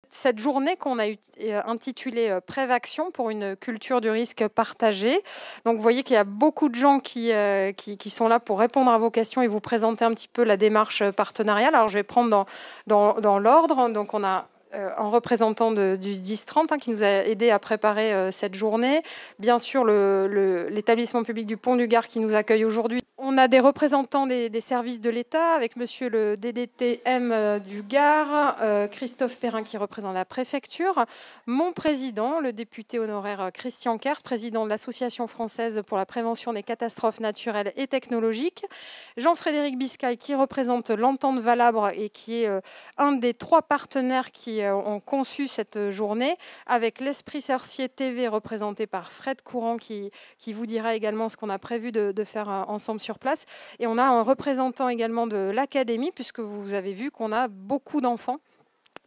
Cette journée qu'on a intitulée Prévaction pour une culture du risque partagée. Donc vous voyez qu'il y a beaucoup de gens qui sont là pour répondre à vos questions et vous présenter un petit peu la démarche partenariale. Alors je vais prendre dans l'ordre. Donc on a un représentant du SDIS 30 qui nous a aidé à préparer cette journée. Bien sûr, l'établissement public du Pont du Gard qui nous accueille aujourd'hui. On a des représentants des services de l'État avec monsieur le DDTM du Gard, Christophe Perrin qui représente la préfecture, mon président, le député honoraire Christian Kers, président de l'Association française pour la prévention des catastrophes naturelles et technologiques, Jean-Frédéric Biscay qui représente l'Entente Valabre et qui est un des 3 partenaires qui ont conçu cette journée, avec l'Esprit Sorcier TV représenté par Fred Courant qui vous dira également ce qu'on a prévu de faire ensemble sur place. Et on a un représentant également de l'académie, puisque vous avez vu qu'on a beaucoup d'enfants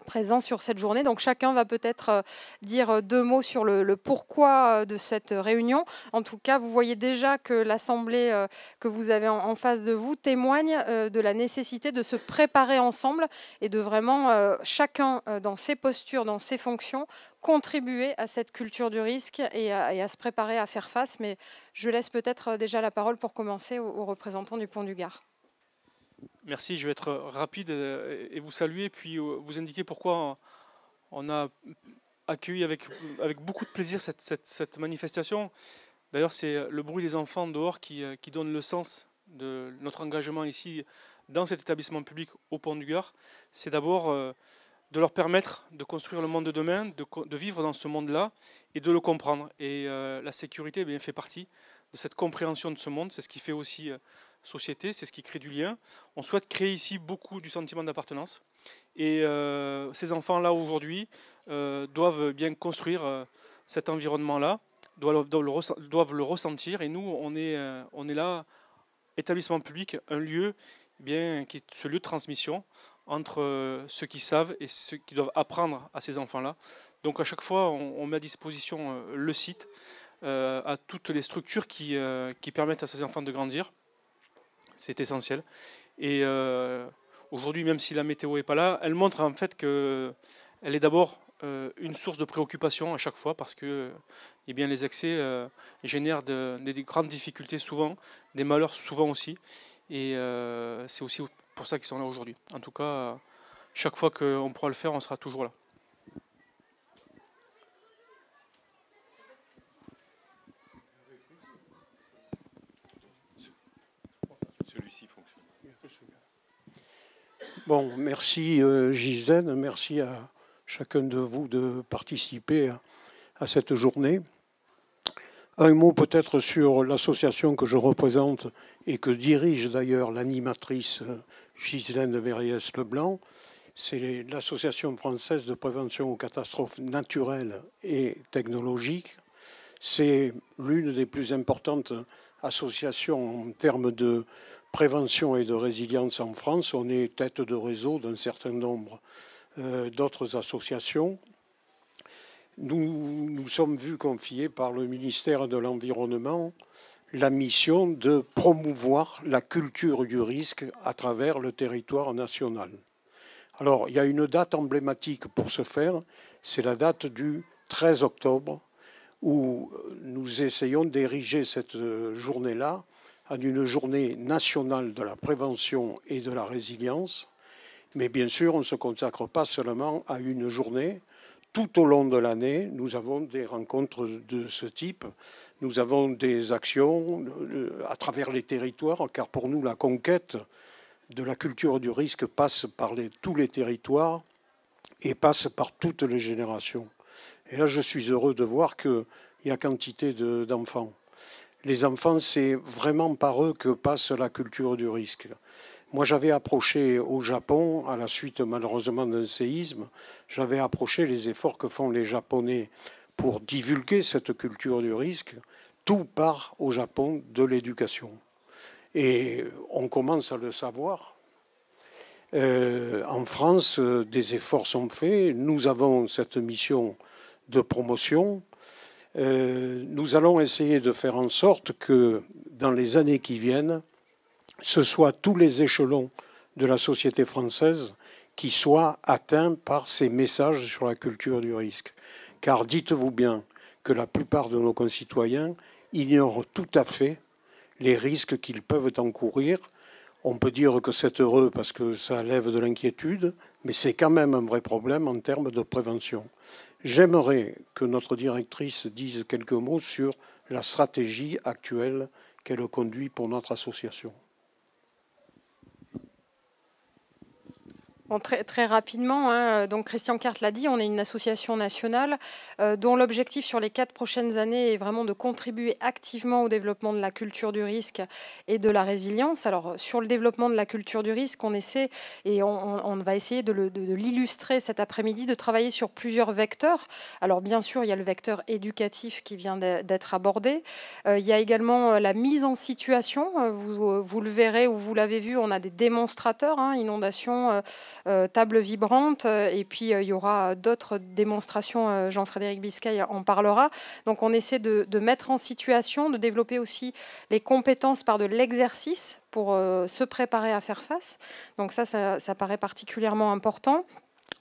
présents sur cette journée. Donc chacun va peut-être dire 2 mots sur le pourquoi de cette réunion. En tout cas, vous voyez déjà que l'Assemblée que vous avez en face de vous témoigne de la nécessité de se préparer ensemble et de vraiment chacun dans ses postures, dans ses fonctions, contribuer à cette culture du risque et à se préparer à faire face. Mais je laisse peut-être déjà la parole pour commencer aux représentants du Pont du Gard. Merci, je vais être rapide et vous saluer, puis vous indiquer pourquoi on a accueilli avec beaucoup de plaisir cette manifestation. D'ailleurs, c'est le bruit des enfants dehors qui donne le sens de notre engagement ici dans cet établissement public au Pont du Gard. C'est d'abord de leur permettre de construire le monde de demain, de vivre dans ce monde-là et de le comprendre. Et la sécurité fait partie de cette compréhension de ce monde. C'est ce qui fait aussi société, c'est ce qui crée du lien. On souhaite créer ici beaucoup du sentiment d'appartenance. Et ces enfants-là, aujourd'hui, doivent bien construire cet environnement-là, doivent le ressentir. Et nous, on est là, établissement public, un lieu qui est ce lieu de transmission entre ceux qui savent et ceux qui doivent apprendre à ces enfants-là. Donc à chaque fois, on met à disposition le site à toutes les structures qui permettent à ces enfants de grandir. C'est essentiel. Et aujourd'hui, même si la météo n'est pas là, elle montre en fait qu'elle est d'abord une source de préoccupation à chaque fois parce que les excès génèrent des grandes difficultés souvent, des malheurs souvent aussi. Et c'est aussi pour ça qu'ils sont là aujourd'hui. En tout cas, chaque fois qu'on pourra le faire, on sera toujours là. Celui-ci fonctionne. Bon, merci Gisèle, merci à chacun de vous de participer à cette journée. Un mot peut-être sur l'association que je représente et que dirige d'ailleurs l'animatrice Ghislaine Verriès-Leblanc. C'est l'Association française de prévention aux catastrophes naturelles et technologiques. C'est l'une des plus importantes associations en termes de prévention et de résilience en France. On est tête de réseau d'un certain nombre d'autres associations. Nous sommes vus confier par le ministère de l'Environnement la mission de promouvoir la culture du risque à travers le territoire national. Alors, il y a une date emblématique pour ce faire, c'est la date du 13 octobre, où nous essayons d'ériger cette journée-là en une journée nationale de la prévention et de la résilience. Mais bien sûr, on ne se consacre pas seulement à une journée. Tout au long de l'année, nous avons des rencontres de ce type. Nous avons des actions à travers les territoires, car pour nous, la conquête de la culture du risque passe par tous les territoires et passe par toutes les générations. Et là, je suis heureux de voir qu'il y a quantité d'enfants. Les enfants, c'est vraiment par eux que passe la culture du risque. Moi, j'avais approché au Japon, à la suite malheureusement d'un séisme, j'avais approché les efforts que font les Japonais pour divulguer cette culture du risque. tout part au Japon de l'éducation. Et on commence à le savoir. En France, des efforts sont faits. Nous avons cette mission de promotion. Nous allons essayer de faire en sorte que dans les années qui viennent, ce soit tous les échelons de la société française qui soient atteints par ces messages sur la culture du risque. Car dites-vous bien que la plupart de nos concitoyens ignorent tout à fait les risques qu'ils peuvent encourir. On peut dire que c'est heureux parce que ça lève de l'inquiétude, mais c'est quand même un vrai problème en termes de prévention. J'aimerais que notre directrice dise quelques mots sur la stratégie actuelle qu'elle conduit pour notre association. Bon, très rapidement, hein, donc Christian Carte l'a dit, on est une association nationale dont l'objectif sur les 4 prochaines années est vraiment de contribuer activement au développement de la culture du risque et de la résilience. Alors sur le développement de la culture du risque, on essaie, et on va essayer de l'illustrer cet après-midi, de travailler sur plusieurs vecteurs. Alors bien sûr, il y a le vecteur éducatif qui vient d'être abordé. Il y a également la mise en situation. Vous le verrez ou vous l'avez vu, on a des démonstrateurs, hein, inondations, table vibrante, et puis il y aura d'autres démonstrations, Jean-Frédéric Biscay en parlera. Donc on essaie de mettre en situation, de développer aussi les compétences par de l'exercice pour se préparer à faire face. Donc ça paraît particulièrement important.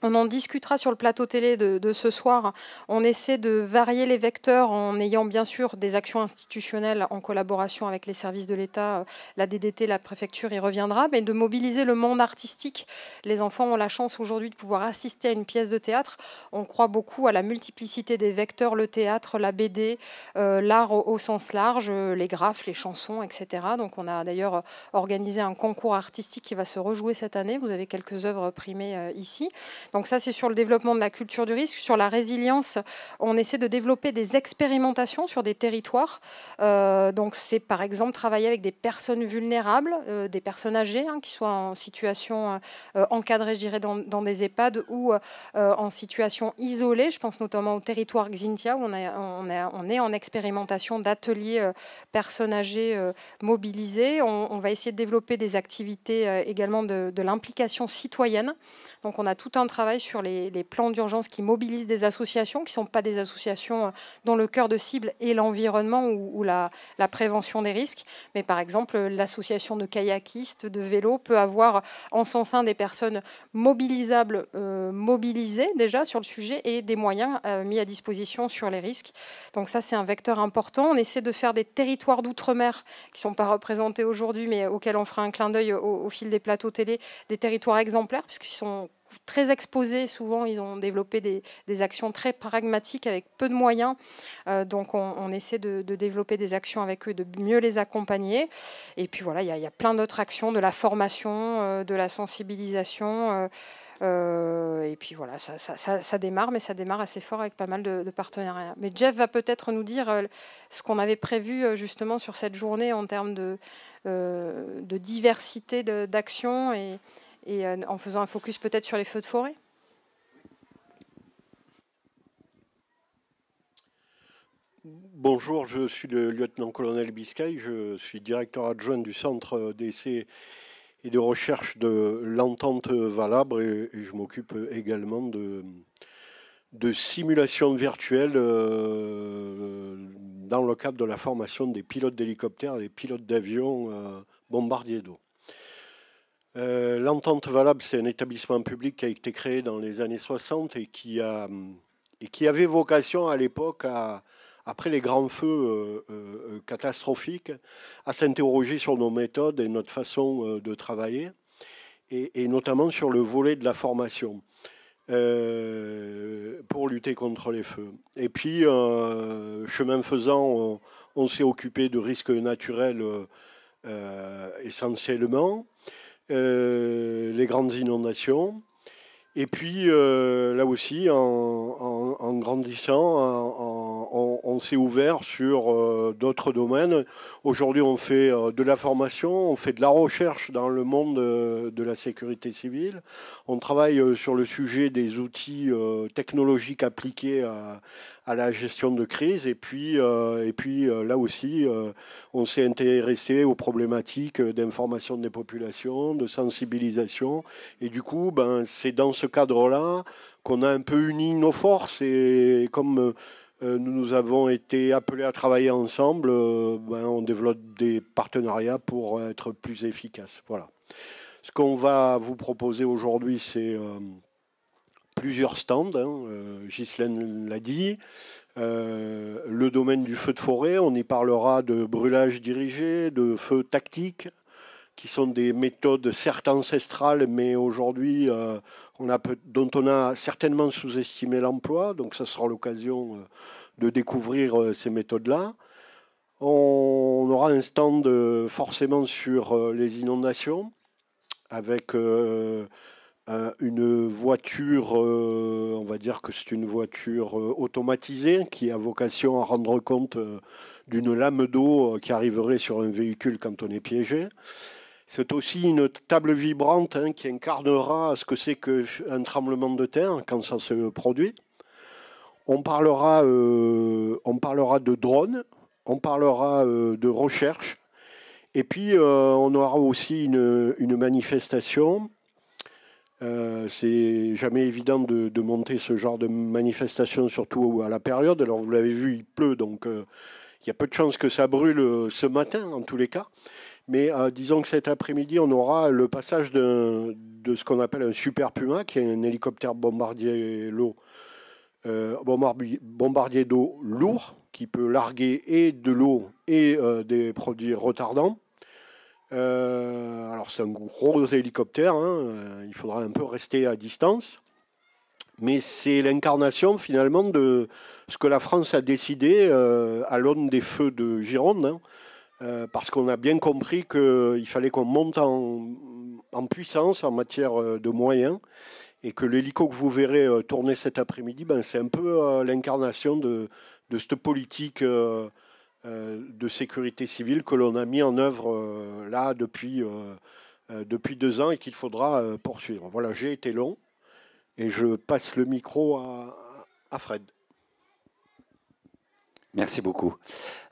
On en discutera sur le plateau télé de ce soir. On essaie de varier les vecteurs en ayant bien sûr des actions institutionnelles en collaboration avec les services de l'État, la DDT, la préfecture y reviendra, mais de mobiliser le monde artistique. Les enfants ont la chance aujourd'hui de pouvoir assister à une pièce de théâtre. On croit beaucoup à la multiplicité des vecteurs, le théâtre, la BD, l'art au sens large, les graphes, les chansons, etc. Donc on a d'ailleurs organisé un concours artistique qui va se rejouer cette année. Vous avez quelques œuvres primées ici. Donc ça, c'est sur le développement de la culture du risque. Sur la résilience, on essaie de développer des expérimentations sur des territoires. Donc c'est par exemple travailler avec des personnes vulnérables, des personnes âgées, hein, qui soient en situation encadrée, je dirais, dans des EHPAD ou en situation isolée. Je pense notamment au territoire Xintia, où on est en expérimentation d'ateliers personnes âgées mobilisées. On va essayer de développer des activités également de l'implication citoyenne. Donc on a tout un travail sur les plans d'urgence qui mobilisent des associations, qui ne sont pas des associations dont le cœur de cible est l'environnement ou la prévention des risques. Mais par exemple, l'association de kayakistes, de vélos, peut avoir en son sein des personnes mobilisables, mobilisées déjà sur le sujet, et des moyens mis à disposition sur les risques. Donc ça, c'est un vecteur important. On essaie de faire des territoires d'outre-mer qui ne sont pas représentés aujourd'hui, mais auxquels on fera un clin d'œil au fil des plateaux télé, des territoires exemplaires, puisqu'ils sont très exposés. Souvent, ils ont développé des actions très pragmatiques avec peu de moyens. Donc, on essaie de développer des actions avec eux, de mieux les accompagner. Et puis voilà, il y a plein d'autres actions, de la formation, de la sensibilisation. Et puis voilà, ça démarre, mais ça démarre assez fort avec pas mal de partenariats. Mais Jeff va peut-être nous dire ce qu'on avait prévu justement sur cette journée en termes de diversité d'actions et en faisant un focus peut-être sur les feux de forêt. Bonjour, je suis le lieutenant-colonel Biscay, je suis directeur adjoint du centre d'essai et de recherche de l'entente Valabre, et je m'occupe également de simulations virtuelles dans le cadre de la formation des pilotes d'hélicoptères et des pilotes d'avions bombardiers d'eau. L'entente Valabre, c'est un établissement public qui a été créé dans les années 60 et qui avait vocation à l'époque, après les grands feux catastrophiques, à s'interroger sur nos méthodes et notre façon de travailler, et notamment sur le volet de la formation pour lutter contre les feux. Et puis, chemin faisant, on s'est occupé de risques naturels essentiellement, les grandes inondations. Et puis, là aussi, en grandissant, on s'est ouvert sur d'autres domaines. Aujourd'hui, on fait de la formation, on fait de la recherche dans le monde de la sécurité civile. On travaille sur le sujet des outils technologiques appliqués à la gestion de crise. Et puis là aussi, on s'est intéressé aux problématiques d'information des populations, de sensibilisation. Et du coup, c'est dans ce cadre-là qu'on a un peu uni nos forces. Et comme nous avons été appelés à travailler ensemble, on développe des partenariats pour être plus efficaces. Voilà. Ce qu'on va vous proposer aujourd'hui, c'est plusieurs stands. Ghislaine l'a dit. Le domaine du feu de forêt, on y parlera de brûlage dirigé, de feu tactique, qui sont des méthodes certes ancestrales, mais aujourd'hui dont on a certainement sous-estimé l'emploi. Donc ça sera l'occasion de découvrir ces méthodes-là. On aura un stand forcément sur les inondations, avec une voiture, on va dire que c'est une voiture automatisée qui a vocation à rendre compte d'une lame d'eau qui arriverait sur un véhicule quand on est piégé. C'est aussi une table vibrante qui incarnera ce que c'est qu'un tremblement de terre quand ça se produit. On parlera de drones, on parlera de recherche, et puis on aura aussi une manifestation. C'est jamais évident de monter ce genre de manifestation, surtout à la période. Alors vous l'avez vu, il pleut, donc il y a peu de chances que ça brûle ce matin, en tous les cas. Mais disons que cet après-midi, on aura le passage de ce qu'on appelle un Super Puma, qui est un hélicoptère bombardier d'eau lourd, qui peut larguer et de l'eau et des produits retardants. Alors c'est un gros hélicoptère, il faudra un peu rester à distance. Mais c'est l'incarnation finalement de ce que la France a décidé à l'aune des feux de Gironde. Parce qu'on a bien compris qu'il fallait qu'on monte en puissance en matière de moyens, et que l'hélico que vous verrez tourner cet après-midi, c'est un peu l'incarnation de cette politique de sécurité civile que l'on a mis en œuvre là depuis 2 ans et qu'il faudra poursuivre. Voilà, j'ai été long et je passe le micro à Fred. Merci beaucoup.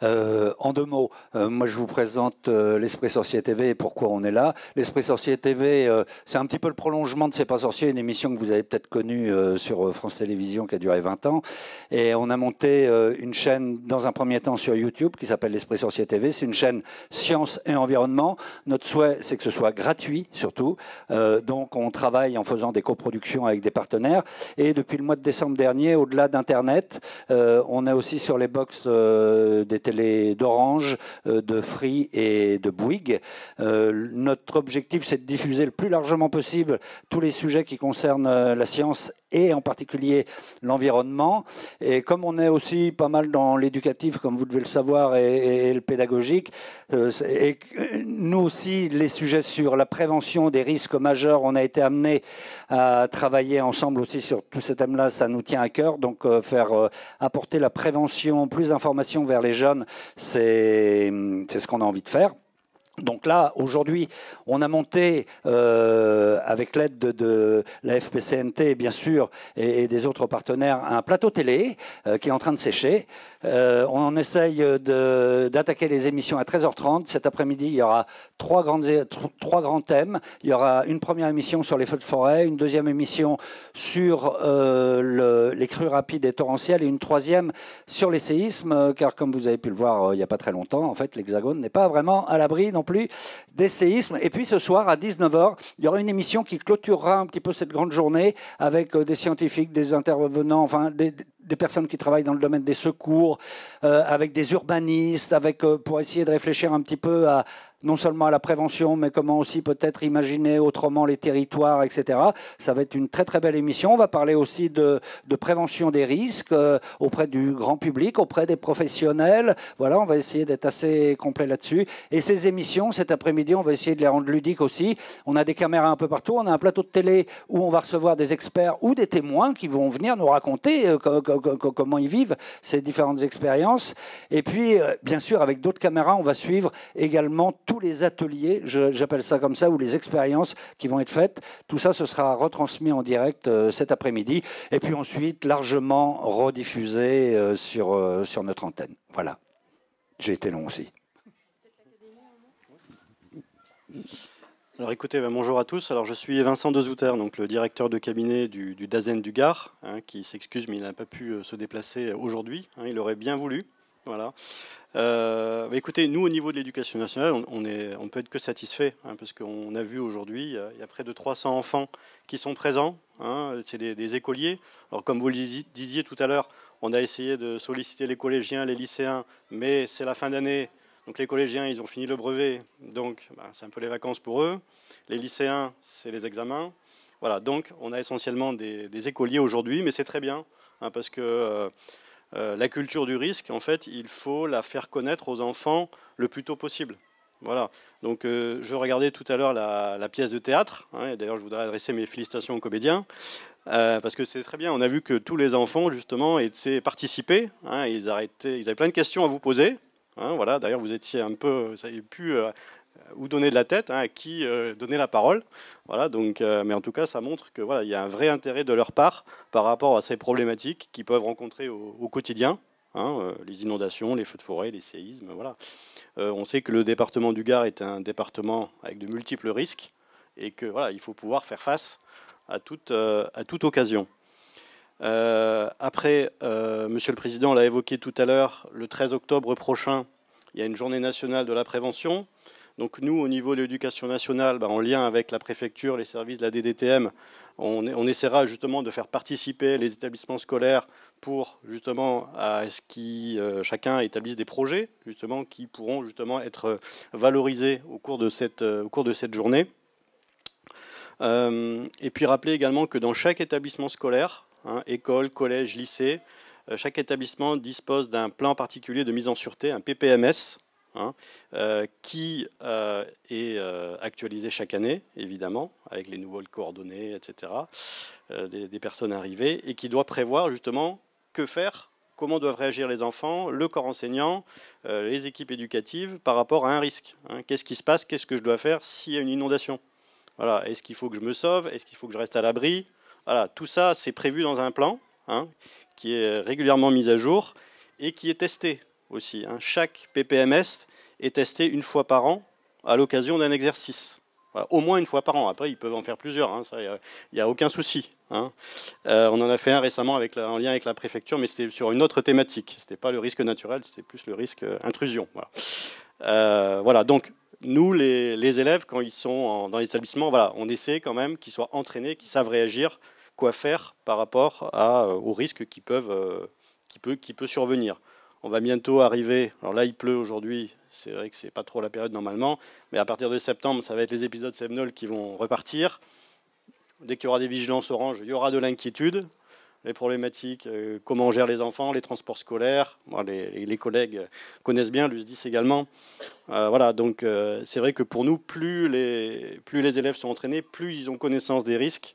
En 2 mots, moi je vous présente l'Esprit Sorcier TV et pourquoi on est là. L'Esprit Sorcier TV, c'est un petit peu le prolongement de C'est pas sorcier, une émission que vous avez peut-être connue sur France Télévisions qui a duré 20 ans. Et on a monté une chaîne dans un premier temps sur YouTube qui s'appelle l'Esprit Sorcier TV. C'est une chaîne science et environnement. Notre souhait, c'est que ce soit gratuit surtout. Donc on travaille en faisant des coproductions avec des partenaires. Et depuis le mois de décembre dernier, au-delà d'Internet, on est aussi sur les box des télés d'Orange, de Free et de Bouygues. Notre objectif, c'est de diffuser le plus largement possible tous les sujets qui concernent la science et en particulier l'environnement. Et comme on est aussi pas mal dans l'éducatif, comme vous devez le savoir, et le pédagogique, et nous aussi, les sujets sur la prévention des risques majeurs, on a été amenés à travailler ensemble aussi sur tous ces thèmes-là, ça nous tient à cœur. Donc faire apporter la prévention, plus d'informations vers les jeunes, c'est ce qu'on a envie de faire. Donc là, aujourd'hui, on a monté, avec l'aide de la FPCNT, bien sûr, et des autres partenaires, un plateau télé qui est en train de sécher. On essaye d'attaquer les émissions à 13h30. Cet après-midi, il y aura trois grands thèmes. Il y aura une première émission sur les feux de forêt, une deuxième émission sur les crues rapides et torrentielles, et une troisième sur les séismes, car comme vous avez pu le voir il n'y a pas très longtemps, en fait, l'Hexagone n'est pas vraiment à l'abri non plus des séismes. Et puis ce soir, à 19h, il y aura une émission qui clôturera un petit peu cette grande journée avec des scientifiques, des intervenants, enfin des personnes qui travaillent dans le domaine des secours, avec des urbanistes, pour essayer de réfléchir un petit peu non seulement à la prévention, mais comment aussi peut-être imaginer autrement les territoires, etc. Ça va être une très très belle émission. On va parler aussi de prévention des risques auprès du grand public, auprès des professionnels. Voilà, on va essayer d'être assez complet là-dessus. Et ces émissions, cet après-midi, on va essayer de les rendre ludiques aussi. On a des caméras un peu partout. On a un plateau de télé où on va recevoir des experts ou des témoins qui vont venir nous raconter comment ils vivent ces différentes expériences. Et puis, bien sûr, avec d'autres caméras, on va suivre également tous les ateliers, j'appelle ça comme ça, ou les expériences qui vont être faites. Tout ça, ce sera retransmis en direct cet après-midi, et puis ensuite largement rediffusé sur notre antenne. Voilà. J'ai été long aussi. Alors écoutez, bonjour à tous. Alors je suis Vincent Dezouter, donc le directeur de cabinet du DAZEN du Gard, qui s'excuse mais il n'a pas pu se déplacer aujourd'hui. Il aurait bien voulu. Voilà. Écoutez, nous au niveau de l'éducation nationale, on peut être que satisfait, parce qu'on a vu aujourd'hui, il y a près de 300 enfants qui sont présents. C'est des écoliers. Alors comme vous le disiez tout à l'heure, on a essayé de solliciter les collégiens, les lycéens, mais c'est la fin d'année. Donc les collégiens, ils ont fini le brevet, donc c'est un peu les vacances pour eux. Les lycéens, c'est les examens. Voilà, donc on a essentiellement des écoliers aujourd'hui, mais c'est très bien, parce que la culture du risque, en fait, il faut la faire connaître aux enfants le plus tôt possible. Voilà. Donc, je regardais tout à l'heure la pièce de théâtre. Et d'ailleurs, je voudrais adresser mes félicitations aux comédiens. Parce que c'est très bien. On a vu que tous les enfants, justement, étaient participés. Ils avaient plein de questions à vous poser. Voilà. D'ailleurs, vous étiez un peu... Vous avez pu où donner de la tête, à qui donner la parole. Voilà, donc, mais en tout cas, ça montre que voilà, il y a un vrai intérêt de leur part par rapport à ces problématiques qu'ils peuvent rencontrer au quotidien, les inondations, les feux de forêt, les séismes. Voilà. On sait que le département du Gard est un département avec de multiples risques et que voilà, il faut pouvoir faire face à toute occasion. Après, Monsieur le Président l'a évoqué tout à l'heure, le 13 octobre prochain, il y a une journée nationale de la prévention. Donc nous, au niveau de l'éducation nationale, en lien avec la préfecture, les services de la DDTM, on essaiera justement de faire participer les établissements scolaires pour justement à ce que chacun établisse des projets justement qui pourront justement être valorisés au cours de cette journée. Et puis rappeler également que dans chaque établissement scolaire, école, collège, lycée, chaque établissement dispose d'un plan particulier de mise en sûreté, un PPMS, qui est actualisé chaque année, évidemment, avec les nouvelles coordonnées, etc., des personnes arrivées, et qui doit prévoir justement que faire, comment doivent réagir les enfants, le corps enseignant, les équipes éducatives par rapport à un risque. Qu'est-ce qui se passe, qu'est-ce que je dois faire s'il y a une inondation? Voilà. Est-ce qu'il faut que je me sauve? Est-ce qu'il faut que je reste à l'abri? Voilà. Tout ça, c'est prévu dans un plan qui est régulièrement mis à jour et qui est testé aussi. Chaque PPMS est testé une fois par an à l'occasion d'un exercice. Voilà. Au moins une fois par an. Après, ils peuvent en faire plusieurs. Il n'y a aucun souci. On en a fait un récemment en lien avec la préfecture, mais c'était sur une autre thématique. Ce n'était pas le risque naturel, c'était plus le risque intrusion. Voilà. Voilà. Donc, nous, les élèves, quand ils sont dans l'établissement, voilà, on essaie quand même qu'ils soient entraînés, qu'ils savent réagir, quoi faire par rapport aux risques qui peut survenir. On va bientôt arriver, alors là il pleut aujourd'hui, c'est vrai que c'est pas trop la période normalement, mais à partir de septembre, ça va être les épisodes sévenols qui vont repartir. Dès qu'il y aura des vigilances orange, il y aura de l'inquiétude. Les problématiques, comment on gère les enfants, les transports scolaires, les collègues connaissent bien, l'USDIS également. Voilà, donc c'est vrai que pour nous, plus les élèves sont entraînés, plus ils ont connaissance des risques,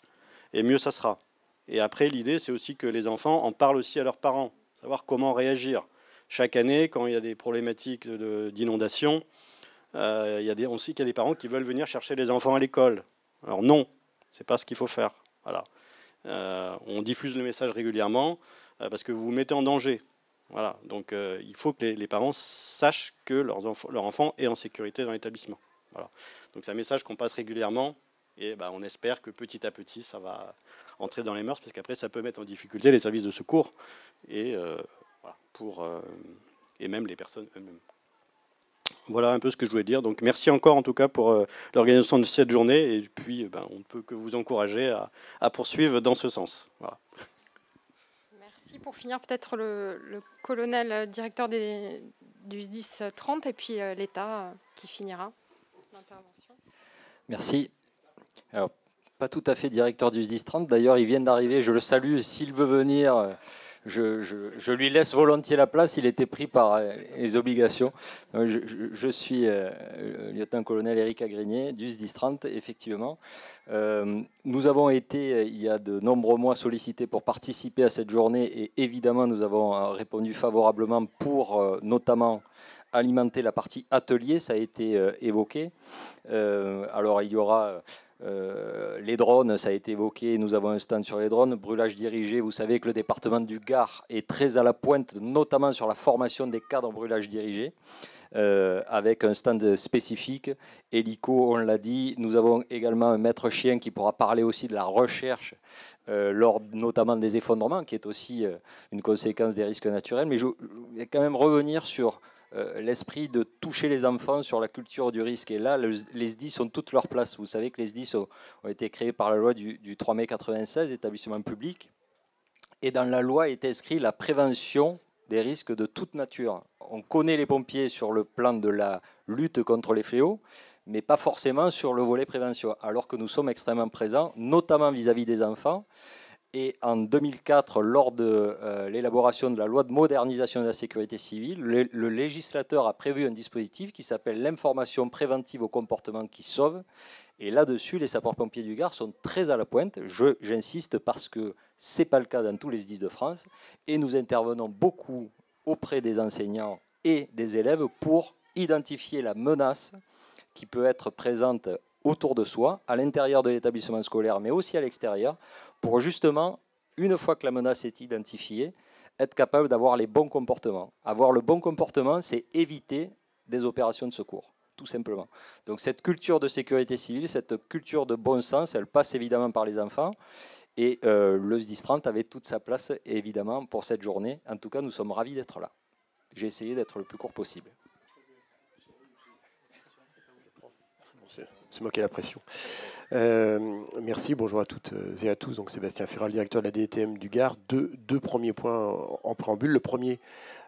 et mieux ça sera. Et après, l'idée, c'est aussi que les enfants en parlent aussi à leurs parents, savoir comment réagir. Chaque année, quand il y a des problématiques d'inondation, on sait qu'il y a des parents qui veulent venir chercher les enfants à l'école. Alors non, c'est pas ce qu'il faut faire. Voilà. On diffuse le message régulièrement parce que vous vous mettez en danger. Voilà. Donc il faut que les parents sachent que leur enfant est en sécurité dans l'établissement. Voilà. Donc c'est un message qu'on passe régulièrement et on espère que petit à petit ça va entrer dans les mœurs parce qu'après ça peut mettre en difficulté les services de secours et voilà, et même les personnes eux-mêmes. Voilà un peu ce que je voulais dire. Donc merci encore en tout cas pour l'organisation de cette journée. Et puis on ne peut que vous encourager à poursuivre dans ce sens. Voilà. Merci. Pour finir, peut-être le colonel directeur du SDIS 30 et puis l'État qui finira. d'intervention. Merci. Alors, pas tout à fait directeur du SDIS 30. D'ailleurs, il vient d'arriver. Je le salue. S'il veut venir, je lui laisse volontiers la place. Il était pris par les obligations. Je suis lieutenant-colonel Éric Agrigné du SDIS 30, effectivement. Nous avons été, il y a de nombreux mois, sollicités pour participer à cette journée. Et évidemment, nous avons répondu favorablement pour notamment alimenter la partie atelier, ça a été évoqué. Alors il y aura les drones, ça a été évoqué, nous avons un stand sur les drones, brûlage dirigé, vous savez que le département du Gard est très à la pointe, notamment sur la formation des cadres brûlage dirigé, avec un stand spécifique, hélico, on l'a dit, nous avons également un maître chien qui pourra parler aussi de la recherche, lors notamment des effondrements, qui est aussi une conséquence des risques naturels, mais je vais quand même revenir sur l'esprit de toucher les enfants sur la culture du risque. Et là, les SDIS ont toute leur place. Vous savez que les SDIS ont été créés par la loi du 3 mai 96, établissement public. Et dans la loi est inscrit la prévention des risques de toute nature. On connaît les pompiers sur le plan de la lutte contre les fléaux, mais pas forcément sur le volet prévention, alors que nous sommes extrêmement présents, notamment vis-à-vis des enfants. Et en 2004, lors de l'élaboration de la loi de modernisation de la sécurité civile, le législateur a prévu un dispositif qui s'appelle l'information préventive au comportement qui sauve. Et là-dessus, les sapeurs-pompiers du Gard sont très à la pointe. J'insiste parce que ce n'est pas le cas dans tous les SDIS de France. Et nous intervenons beaucoup auprès des enseignants et des élèves pour identifier la menace qui peut être présente autour de soi, à l'intérieur de l'établissement scolaire, mais aussi à l'extérieur, pour justement, une fois que la menace est identifiée, être capable d'avoir les bons comportements. Avoir le bon comportement, c'est éviter des opérations de secours, tout simplement. Donc cette culture de sécurité civile, cette culture de bon sens, elle passe évidemment par les enfants, et le SDIS 30 avait toute sa place, évidemment, pour cette journée. En tout cas, nous sommes ravis d'être là. J'ai essayé d'être le plus court possible. C'est moi qui ai la pression. Merci, bonjour à toutes et à tous. Donc Sébastien Ferral, directeur de la DTM du Gard. Deux premiers points en préambule. Le premier,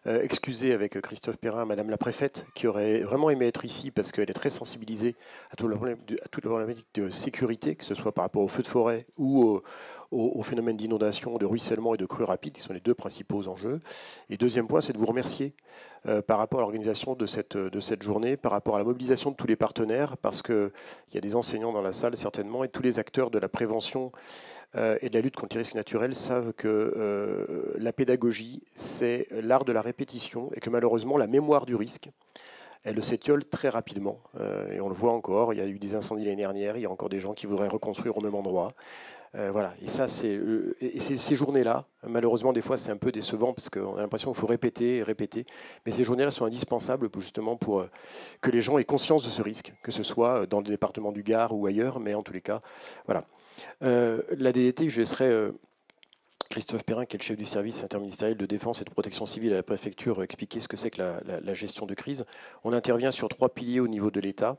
excusez avec Christophe Perrin, Madame la Préfète, qui aurait vraiment aimé être ici parce qu'elle est très sensibilisée à toute la problématique de sécurité, que ce soit par rapport aux feux de forêt ou au phénomène d'inondation, de ruissellement et de crues rapides, qui sont les deux principaux enjeux. Et deuxième point, c'est de vous remercier par rapport à l'organisation de cette journée, par rapport à la mobilisation de tous les partenaires, parce qu'il y a des enseignants dans la salle certainement, et tous les acteurs de la prévention et de la lutte contre les risques naturels savent que la pédagogie, c'est l'art de la répétition, et que malheureusement, la mémoire du risque, elle s'étiole très rapidement. Et on le voit encore, il y a eu des incendies l'année dernière, il y a encore des gens qui voudraient reconstruire au même endroit. Voilà, et ça, ces journées-là, malheureusement, des fois, c'est un peu décevant parce qu'on a l'impression qu'il faut répéter et répéter. Mais ces journées-là sont indispensables justement pour que les gens aient conscience de ce risque, que ce soit dans le département du Gard ou ailleurs, mais en tous les cas, voilà. La DDT, je laisserai Christophe Perrin, qui est le chef du service interministériel de défense et de protection civile à la préfecture, expliquer ce que c'est que la gestion de crise. On intervient sur 3 piliers au niveau de l'État.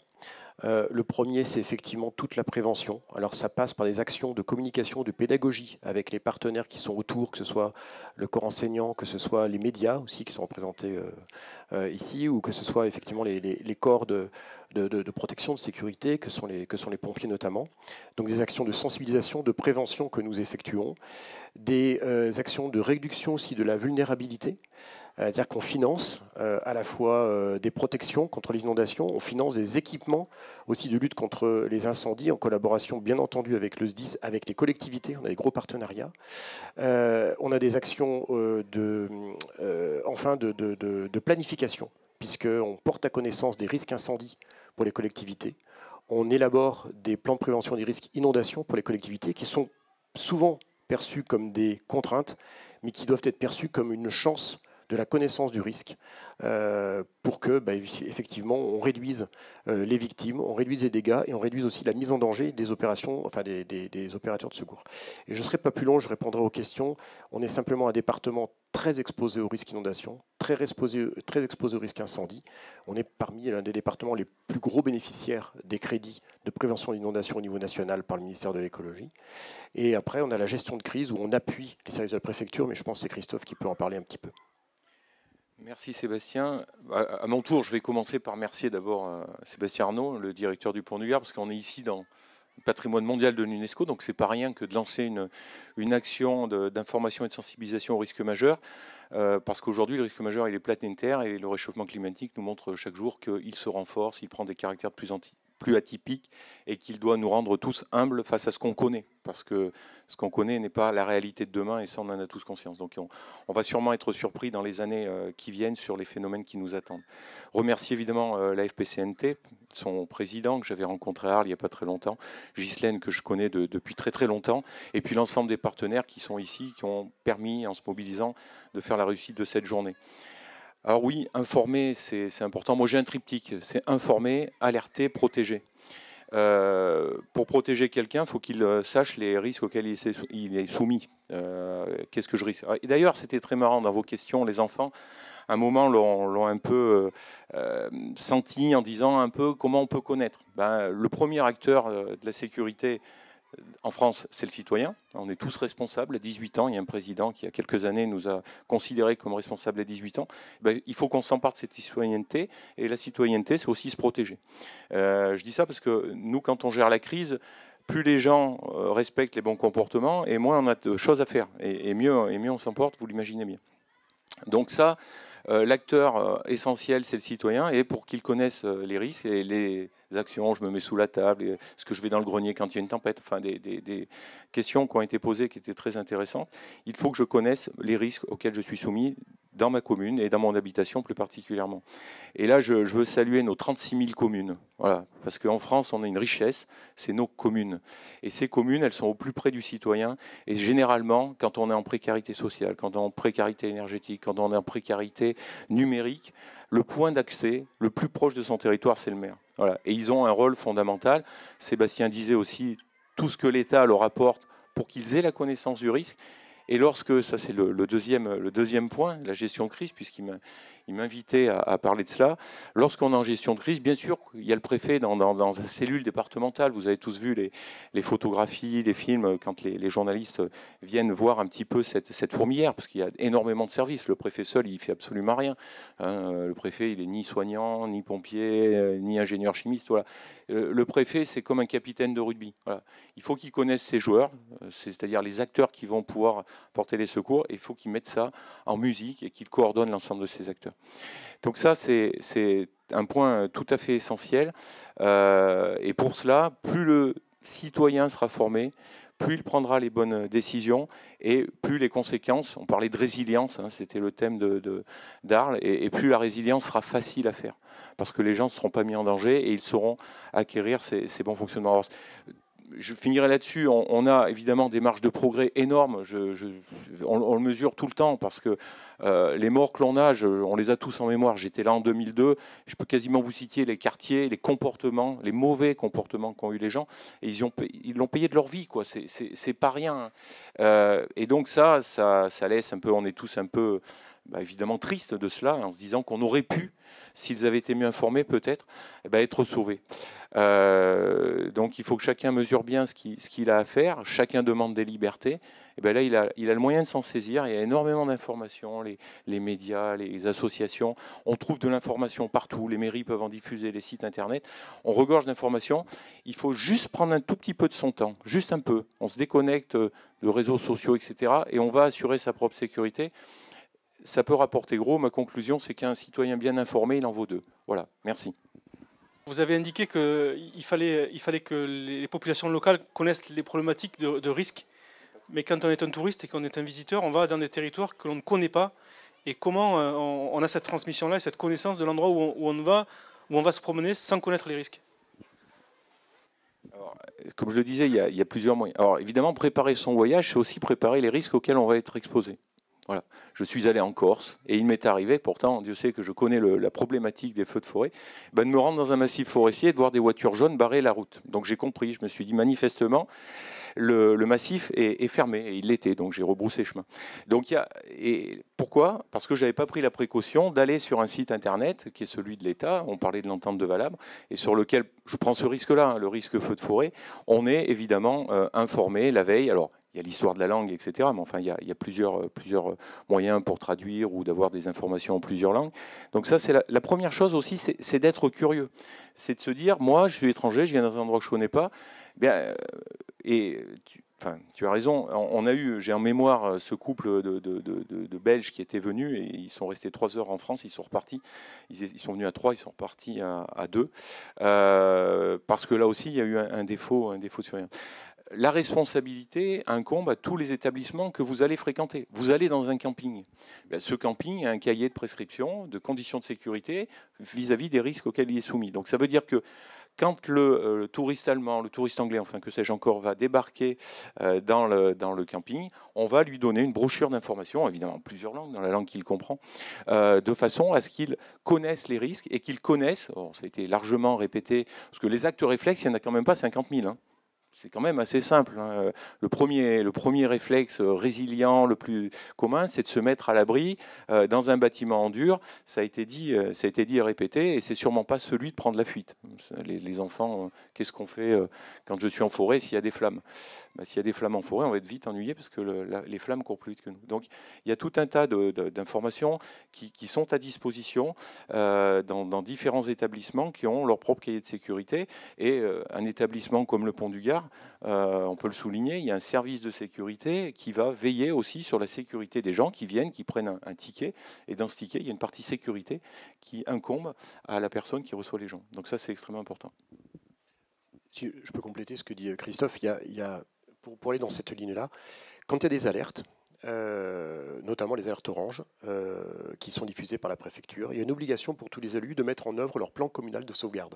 Le premier, c'est effectivement toute la prévention. Alors ça passe par des actions de communication, de pédagogie avec les partenaires qui sont autour, que ce soit le corps enseignant, que ce soit les médias aussi qui sont représentés ici, ou que ce soit effectivement les corps de protection, de sécurité, que sont les pompiers notamment. Donc des actions de sensibilisation, de prévention que nous effectuons. Des actions de réduction aussi de la vulnérabilité. C'est-à-dire qu'on finance à la fois des protections contre les inondations, on finance des équipements aussi de lutte contre les incendies, en collaboration bien entendu avec le SDIS, avec les collectivités, on a des gros partenariats. On a des actions de planification, puisqu'on porte à connaissance des risques incendies pour les collectivités. On élabore des plans de prévention des risques inondations pour les collectivités qui sont souvent perçus comme des contraintes, mais qui doivent être perçus comme une chance de la connaissance du risque pour que, effectivement, on réduise les victimes, on réduise les dégâts et on réduise aussi la mise en danger des opérations, enfin des opérateurs de secours. Et je ne serai pas plus long, je répondrai aux questions. On est simplement un département très exposé au risque inondation, très exposé au risque incendie. On est parmi l'un des départements les plus gros bénéficiaires des crédits de prévention d'inondation au niveau national par le ministère de l'écologie. Et après, on a la gestion de crise où on appuie les services de la préfecture, mais je pense que c'est Christophe qui peut en parler un petit peu. Merci Sébastien. À mon tour, je vais commencer par remercier d'abord Sébastien Arnaud, le directeur du Pont du Gard, parce qu'on est ici dans le patrimoine mondial de l'UNESCO, donc c'est pas rien que de lancer une action d'information et de sensibilisation aux risques majeurs, parce qu'aujourd'hui le risque majeur il est planétaire et le réchauffement climatique nous montre chaque jour qu'il se renforce, il prend des caractères plus atypiques et qu'il doit nous rendre tous humbles face à ce qu'on connaît, parce que ce qu'on connaît n'est pas la réalité de demain et ça on en a tous conscience. Donc on va sûrement être surpris dans les années qui viennent sur les phénomènes qui nous attendent. Remercier évidemment la FPCNT, son président que j'avais rencontré à Arles il n'y a pas très longtemps, Ghislaine que je connais depuis très très longtemps, et puis l'ensemble des partenaires qui sont ici, qui ont permis en se mobilisant de faire la réussite de cette journée. Alors oui, informer, c'est important. Moi, j'ai un triptyque, c'est informer, alerter, protéger. Pour protéger quelqu'un, il faut qu'il sache les risques auxquels il est soumis. Qu'est-ce que je risque? Et d'ailleurs, c'était très marrant dans vos questions, les enfants, à un moment, l'ont un peu senti en disant un peu comment on peut connaître. Le premier acteur de la sécurité en France, c'est le citoyen. On est tous responsables. À 18 ans, il y a un président qui, il y a quelques années, nous a considérés comme responsables à 18 ans. Il faut qu'on s'empare de cette citoyenneté. Et la citoyenneté, c'est aussi se protéger. Je dis ça parce que nous, quand on gère la crise, plus les gens respectent les bons comportements, et moins on a de choses à faire. Et mieux on s'en porte, vous l'imaginez bien. Donc ça, l'acteur essentiel, c'est le citoyen, et pour qu'il connaisse les risques et les actions, je me mets sous la table, est-ce que je vais dans le grenier quand il y a une tempête, enfin des questions qui ont été posées qui étaient très intéressantes. Il faut que je connaisse les risques auxquels je suis soumis dans ma commune et dans mon habitation plus particulièrement. Et là, je veux saluer nos 36 000 communes, voilà, parce qu'en France, on a une richesse, c'est nos communes. Et ces communes, elles sont au plus près du citoyen, et généralement, quand on est en précarité sociale, quand on est en précarité énergétique, quand on est en précarité numérique, le point d'accès le plus proche de son territoire, c'est le maire. Voilà. Et ils ont un rôle fondamental. Sébastien disait aussi tout ce que l'État leur apporte pour qu'ils aient la connaissance du risque. Et lorsque, ça c'est le deuxième point, la gestion de crise, puisqu'il m'invitait à parler de cela, lorsqu'on est en gestion de crise, bien sûr, il y a le préfet dans sa cellule départementale, vous avez tous vu les photographies, les films, quand les journalistes viennent voir un petit peu cette fourmilière, parce qu'il y a énormément de services, le préfet seul, il fait absolument rien. Le préfet, il est ni soignant, ni pompier, ni ingénieur chimiste, voilà. Le préfet, c'est comme un capitaine de rugby. Voilà. Il faut qu'il connaisse ses joueurs, c'est-à-dire les acteurs qui vont pouvoir porter les secours, et il faut qu'ils mettent ça en musique et qu'ils coordonnent l'ensemble de ces acteurs. Donc ça, c'est un point tout à fait essentiel. Et pour cela, plus le citoyen sera formé, plus il prendra les bonnes décisions et plus les conséquences, on parlait de résilience, hein, c'était le thème d'Arles, et plus la résilience sera facile à faire, parce que les gens ne seront pas mis en danger et ils sauront acquérir ces bons fonctionnements. Alors, je finirai là-dessus. On a évidemment des marges de progrès énormes. On le mesure tout le temps parce que les morts que l'on a, on les a tous en mémoire. J'étais là en 2002. Je peux quasiment vous citer les quartiers, les comportements, les mauvais comportements qu'ont eu les gens. Et ils l'ont payé de leur vie, quoi. C'est pas rien. Et donc ça laisse un peu. On est tous un peu, évidemment, tristes de cela, en se disant qu'on aurait pu, s'ils avaient été mieux informés, peut-être, être sauvés. Donc il faut que chacun mesure bien ce qu'il a à faire. Chacun demande des libertés. Et là, il a le moyen de s'en saisir. Il y a énormément d'informations, les médias, les associations. On trouve de l'information partout. Les mairies peuvent en diffuser, les sites internet. On regorge d'informations. Il faut juste prendre un tout petit peu de son temps, juste un peu. On se déconnecte de réseaux sociaux, etc. Et on va assurer sa propre sécurité. Ça peut rapporter gros. Ma conclusion, c'est qu'un citoyen bien informé, il en vaut deux. Voilà, merci. Vous avez indiqué qu'il fallait que les populations locales connaissent les problématiques de risque. Mais quand on est un touriste et qu'on est un visiteur, on va dans des territoires que l'on ne connaît pas. Et comment on a cette transmission-là et cette connaissance de l'endroit où on va se promener sans connaître les risques? Alors, comme je le disais, il y a plusieurs moyens. Alors évidemment, préparer son voyage, c'est aussi préparer les risques auxquels on va être exposé. Voilà. Je suis allé en Corse et il m'est arrivé, pourtant Dieu sait que je connais la problématique des feux de forêt, de me rendre dans un massif forestier et de voir des voitures jaunes barrer la route. Donc j'ai compris, je me suis dit manifestement le massif est fermé, et il l'était, donc j'ai rebroussé chemin. Donc et pourquoi? Parce que je n'avais pas pris la précaution d'aller sur un site internet qui est celui de l'État, on parlait de l'entente de Valabre, et sur lequel je prends ce risque-là, hein, le risque feu de forêt. On est évidemment informé la veille. Alors, il y a l'histoire de la langue, etc. Mais enfin, il y a plusieurs moyens pour traduire ou d'avoir des informations en plusieurs langues. Donc ça, c'est la première chose aussi, c'est d'être curieux. C'est de se dire, moi, je suis étranger, je viens dans un endroit que je ne connais pas. Bien, et tu as raison. J'ai en mémoire ce couple de Belges qui étaient venus et ils sont restés 3 heures en France. Ils sont repartis. Ils sont venus à 3, ils sont repartis à 2. Parce que là aussi, il y a eu un défaut de surveillance. La responsabilité incombe à tous les établissements que vous allez fréquenter. Vous allez dans un camping. Ce camping a un cahier de prescription, de conditions de sécurité vis-à-vis des risques auxquels il est soumis. Donc ça veut dire que quand le touriste allemand, le touriste anglais, enfin que sais-je encore, va débarquer dans le camping, on va lui donner une brochure d'information, évidemment en plusieurs langues, dans la langue qu'il comprend, de façon à ce qu'il connaisse les risques et qu'il connaisse, ça a été largement répété, parce que les actes réflexes, il n'y en a quand même pas 50 000. C'est quand même assez simple. Le premier réflexe résilient, le plus commun, c'est de se mettre à l'abri dans un bâtiment en dur. Ça a été dit et répété, et c'est sûrement pas celui de prendre la fuite. Les enfants, qu'est-ce qu'on fait quand je suis en forêt s'il y a des flammes? S'il y a des flammes en forêt, on va être vite ennuyé parce que les flammes courent plus vite que nous. Donc il y a tout un tas d'informations qui sont à disposition dans différents établissements qui ont leur propre cahier de sécurité. Et un établissement comme le Pont du Gard, on peut le souligner, il y a un service de sécurité qui va veiller aussi sur la sécurité des gens qui viennent, qui prennent un ticket. Et dans ce ticket, il y a une partie sécurité qui incombe à la personne qui reçoit les gens. Donc ça, c'est extrêmement important. Si je peux compléter ce que dit Christophe, pour aller dans cette ligne-là, quand il y a des alertes, notamment les alertes oranges, qui sont diffusées par la préfecture, il y a une obligation pour tous les élus de mettre en œuvre leur plan communal de sauvegarde.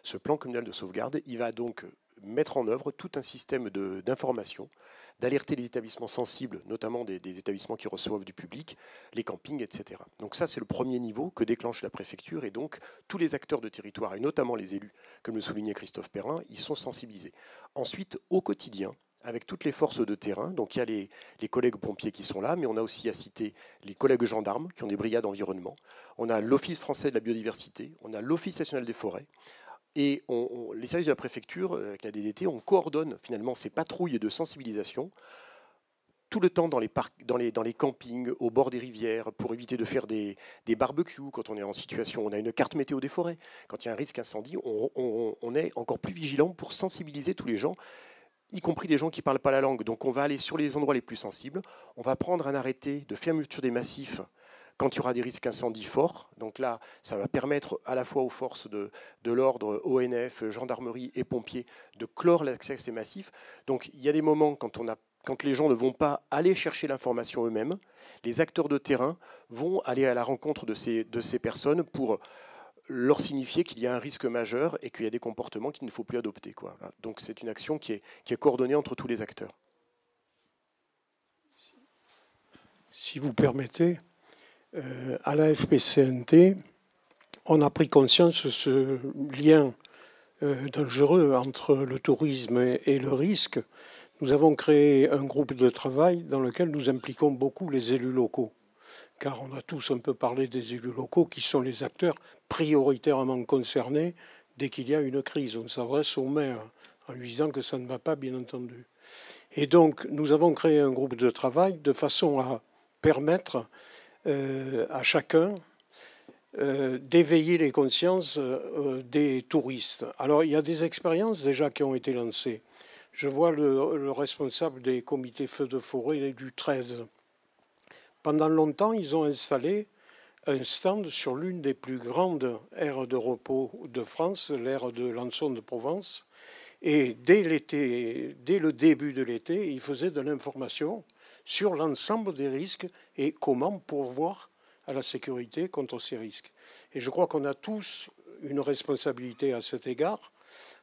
Ce plan communal de sauvegarde, il va donc mettre en œuvre tout un système d'information, d'alerter les établissements sensibles, notamment des établissements qui reçoivent du public, les campings, etc. Donc ça, c'est le premier niveau que déclenche la préfecture, et donc tous les acteurs de territoire, et notamment les élus, comme le soulignait Christophe Perrin, ils sont sensibilisés. Ensuite, au quotidien, avec toutes les forces de terrain, donc il y a les collègues pompiers qui sont là, mais on a aussi à citer les collègues gendarmes qui ont des brigades environnement, on a l'Office français de la biodiversité, on a l'Office national des forêts, et les services de la préfecture, avec la DDT, on coordonne finalement ces patrouilles de sensibilisation tout le temps dans les parcs, dans les campings, au bord des rivières, pour éviter de faire des barbecues quand on est en situation. On a une carte météo des forêts. Quand il y a un risque incendie, on est encore plus vigilant pour sensibiliser tous les gens, y compris des gens qui ne parlent pas la langue. Donc on va aller sur les endroits les plus sensibles. On va prendre un arrêté de fermeture des massifs quand il y aura des risques incendie forts. Donc là, ça va permettre à la fois aux forces de l'ordre, ONF, gendarmerie et pompiers, de clore l'accès à ces massifs. Donc il y a des moments quand les gens ne vont pas aller chercher l'information eux-mêmes, les acteurs de terrain vont aller à la rencontre de ces personnes pour leur signifier qu'il y a un risque majeur et qu'il y a des comportements qu'il ne faut plus adopter, quoi. Donc c'est une action qui est coordonnée entre tous les acteurs. Si vous permettez, à la FPCNT, on a pris conscience de ce lien dangereux entre le tourisme et le risque. Nous avons créé un groupe de travail dans lequel nous impliquons beaucoup les élus locaux, car on a tous un peu parlé des élus locaux qui sont les acteurs prioritairement concernés dès qu'il y a une crise. On s'adresse au maire en lui disant que ça ne va pas, bien entendu. Et donc, nous avons créé un groupe de travail de façon à permettre à chacun d'éveiller les consciences des touristes. Alors, il y a des expériences déjà qui ont été lancées. Je vois le responsable des comités feux de forêt du 13. Pendant longtemps, ils ont installé un stand sur l'une des plus grandes aires de repos de France, l'aire de Lançon de Provence. Et dès le début de l'été, ils faisaient de l'information sur l'ensemble des risques et comment pourvoir à la sécurité contre ces risques. Et je crois qu'on a tous une responsabilité à cet égard.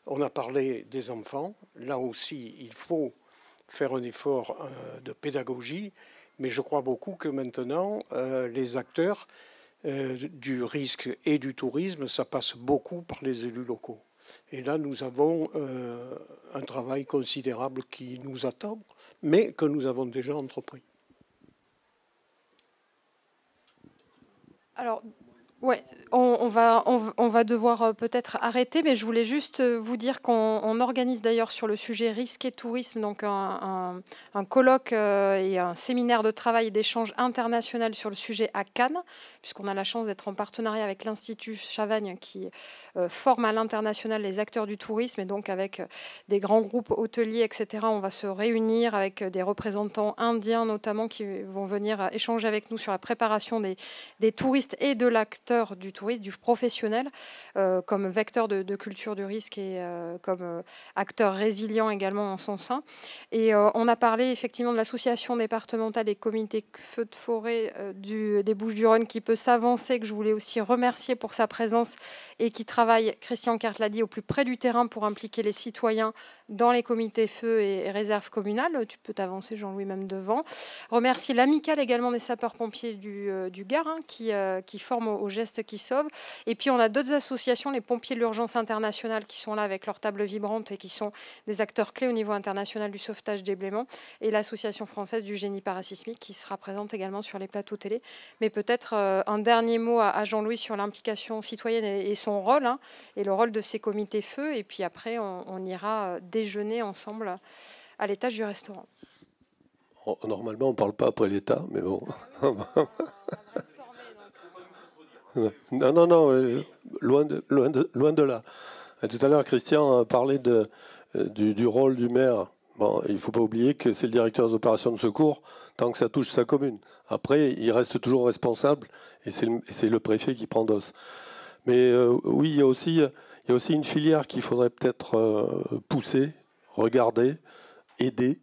On a parlé des enfants. Là aussi, il faut faire un effort de pédagogie, mais je crois beaucoup que maintenant, les acteurs du risque et du tourisme, ça passe beaucoup par les élus locaux. Et là, nous avons un travail considérable qui nous attend, mais que nous avons déjà entrepris. Alors, Ouais, on va devoir peut-être arrêter, mais je voulais juste vous dire qu'on organise d'ailleurs sur le sujet risque et tourisme, donc un colloque et un séminaire de travail et d'échange international sur le sujet à Cannes, puisqu'on a la chance d'être en partenariat avec l'Institut Chavagne qui forme à l'international les acteurs du tourisme, et donc avec des grands groupes hôteliers, etc. On va se réunir avec des représentants indiens notamment qui vont venir échanger avec nous sur la préparation des touristes et de l'acteur du tourisme, du professionnel, comme vecteur de culture du risque et comme acteur résilient également en son sein. Et on a parlé effectivement de l'association départementale des comités feux de forêt des Bouches-du-Rhône qui peut s'avancer, que je voulais aussi remercier pour sa présence et qui travaille, Christian Kert l'a dit, au plus près du terrain pour impliquer les citoyens dans les comités feux et réserves communales. Tu peux t'avancer, Jean-Louis, même devant. Remercier l'amicale également des sapeurs-pompiers du Gard, hein, qui forment aux gestes qui sauvent. Et puis on a d'autres associations, les pompiers de l'urgence internationale, qui sont là avec leur table vibrante et qui sont des acteurs clés au niveau international du sauvetage des bléments, et l'association française du génie parasismique qui sera présente également sur les plateaux télé. Mais peut-être un dernier mot à Jean-Louis sur l'implication citoyenne et son rôle, hein, et le rôle de ces comités feux. Et puis après, on ira déjeuner ensemble à l'étage du restaurant. Normalement, on ne parle pas après l'état, mais bon. Non, loin de là. Tout à l'heure, Christian a parlé du rôle du maire. Bon, il ne faut pas oublier que c'est le directeur des opérations de secours tant que ça touche sa commune. Après, il reste toujours responsable et c'est le préfet qui prend d'os. Mais oui, il y a aussi une filière qu'il faudrait peut-être pousser, regarder, aider.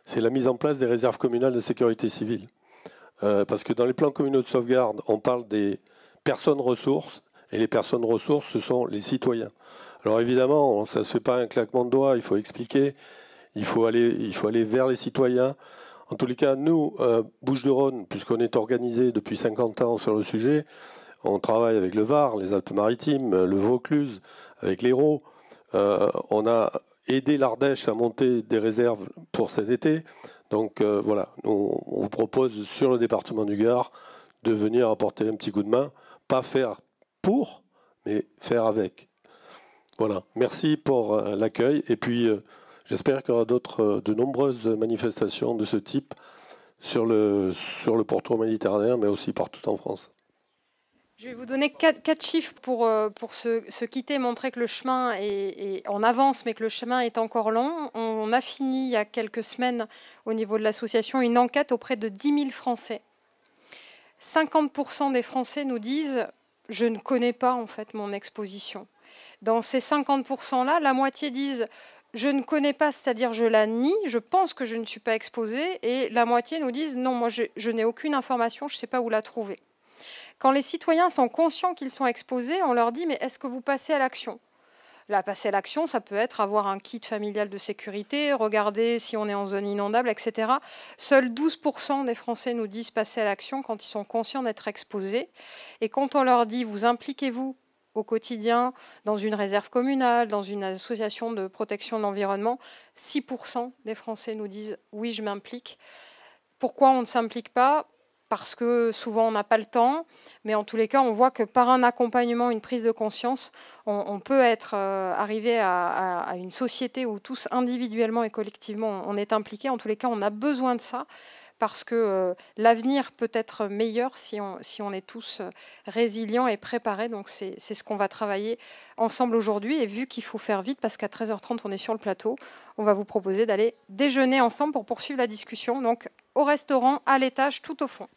C'est la mise en place des réserves communales de sécurité civile. Parce que dans les plans communaux de sauvegarde, on parle des personnes ressources, et les personnes ressources, ce sont les citoyens. Alors évidemment, ça ne se fait pas un claquement de doigts, il faut expliquer, il faut aller vers les citoyens. En tous les cas, nous, Bouches-du-Rhône, puisqu'on est organisé depuis 50 ans sur le sujet, on travaille avec le Var, les Alpes-Maritimes, le Vaucluse, avec l'Hérault. On a aidé l'Ardèche à monter des réserves pour cet été. Donc voilà, on vous propose sur le département du Gard de venir apporter un petit coup de main. Pas faire pour, mais faire avec. Voilà, merci pour l'accueil. Et puis, j'espère qu'il y aura de nombreuses manifestations de ce type sur le pourtour méditerranéen, mais aussi partout en France. Je vais vous donner quatre chiffres pour se quitter, montrer que le chemin est en avance, mais que le chemin est encore long. On a fini il y a quelques semaines, au niveau de l'association, une enquête auprès de 10 000 Français. 50% des Français nous disent « je ne connais pas en fait mon exposition ». Dans ces 50%-là, la moitié disent « je ne connais pas, c'est-à-dire je la nie, je pense que je ne suis pas exposée », et la moitié nous disent « non, moi je n'ai aucune information, je ne sais pas où la trouver ». Quand les citoyens sont conscients qu'ils sont exposés, on leur dit « mais est-ce que vous passez à l'action ?» Là, passer à l'action, ça peut être avoir un kit familial de sécurité, regarder si on est en zone inondable, etc. Seuls 12% des Français nous disent passer à l'action quand ils sont conscients d'être exposés. Et quand on leur dit « vous impliquez-vous au quotidien dans une réserve communale, dans une association de protection de l'environnement », 6% des Français nous disent « oui, je m'implique ». Pourquoi on ne s'implique pas ? Parce que souvent on n'a pas le temps, mais en tous les cas on voit que par un accompagnement, une prise de conscience, on peut arriver à une société où tous individuellement et collectivement on est impliqués. En tous les cas on a besoin de ça, parce que l'avenir peut être meilleur si on est tous résilients et préparés. Donc c'est ce qu'on va travailler ensemble aujourd'hui, et vu qu'il faut faire vite parce qu'à 13h30 on est sur le plateau, on va vous proposer d'aller déjeuner ensemble pour poursuivre la discussion, donc au restaurant, à l'étage, tout au fond.